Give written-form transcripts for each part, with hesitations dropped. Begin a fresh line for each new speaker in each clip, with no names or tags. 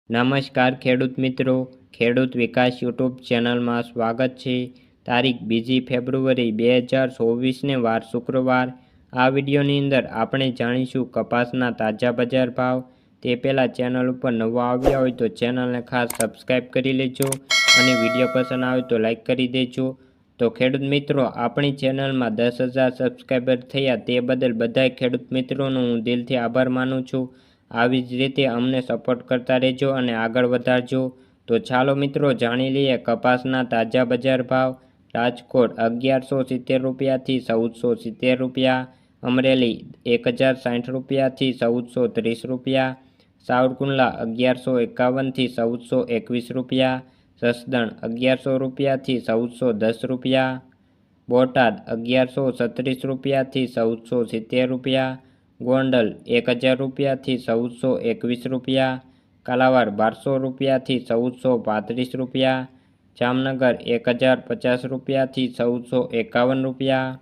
નમસ્કાર ખેડૂત મિત્રો, ખેડૂત વિકાસ યુટ્યુબ ચેનલમાં સ્વાગત છે। તારીખ 2 ફેબ્રુઆરી 2024ને વાર શુક્રવાર। આ વિડીયોની અંદર આપણે જાણીશું કપાસના તાજા બજાર ભાવ। તે પહેલાં ચેનલ ઉપર નવા આવ્યા હોય તો ચેનલને ખાસ સબસ્ક્રાઈબ કરી લેજો અને વિડીયો પસંદ આવે તો લાઈક કરી દેજો। તો ખેડૂત મિત્રો, આપણી ચેનલમાં 10,000 સબસ્ક્રાઈબર થયા તે બદલ બધા ખેડૂત મિત્રોનો હું દિલથી આભાર માનું છું। આવી જ રીતે અમને સપોર્ટ કરતા રહેજો અને આગળ વધારજો। તો ચાલો મિત્રો જાણી લઈએ કપાસના તાજા બજાર ભાવ। રાજકોટ 1170 રૂપિયાથી 1470 રૂપિયા, અમરેલી 1060 રૂપિયાથી 1430 રૂપિયા, સાવરકુંડલા 1151થી 1421 રૂપિયા, જસદણ 1100 રૂપિયાથી 1410 રૂપિયા, બોટાદ 1136 રૂપિયાથી 1470 રૂપિયા, ગોંડલ 1000 રૂપિયાથી 1421 રૂપિયા, કાલાવાડ 1200 રૂપિયાથી 1435 રૂપિયા, જામનગર 1050 રૂપિયાથી 1451 રૂપિયા,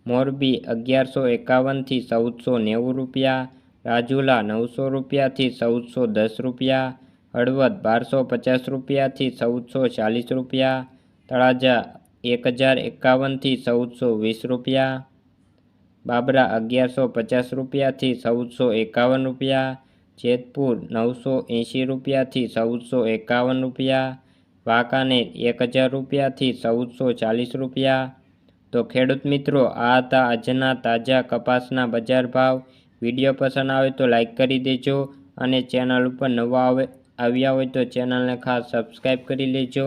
મોરબી 1151થી 1490 રૂપિયા, રાજુલા 900 રૂપિયાથી 1410 રૂપિયા, હળવદ 1250 રૂપિયાથી 1440 રૂપિયા, તળાજા 1051થી 1420 રૂપિયા, બાબરા 1150 રૂપિયાથી 1451 રૂપિયા, જેતપુર 980 રૂપિયાથી 1451 રૂપિયા, વાંકાનેર 1000 રૂપિયાથી 1440 રૂપિયા। તો ખેડૂત મિત્રો, આ હતા આજના તાજા કપાસના બજાર ભાવ। વિડીયો પસંદ આવે તો લાઈક કરી દેજો અને ચેનલ ઉપર નવા આવ્યા હોય તો ચેનલને ખાસ સબસ્ક્રાઈબ કરી લેજો।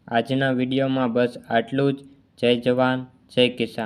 આજના વિડીયોમાં બસ આટલું જ। જય જવાન, જય કિસાન।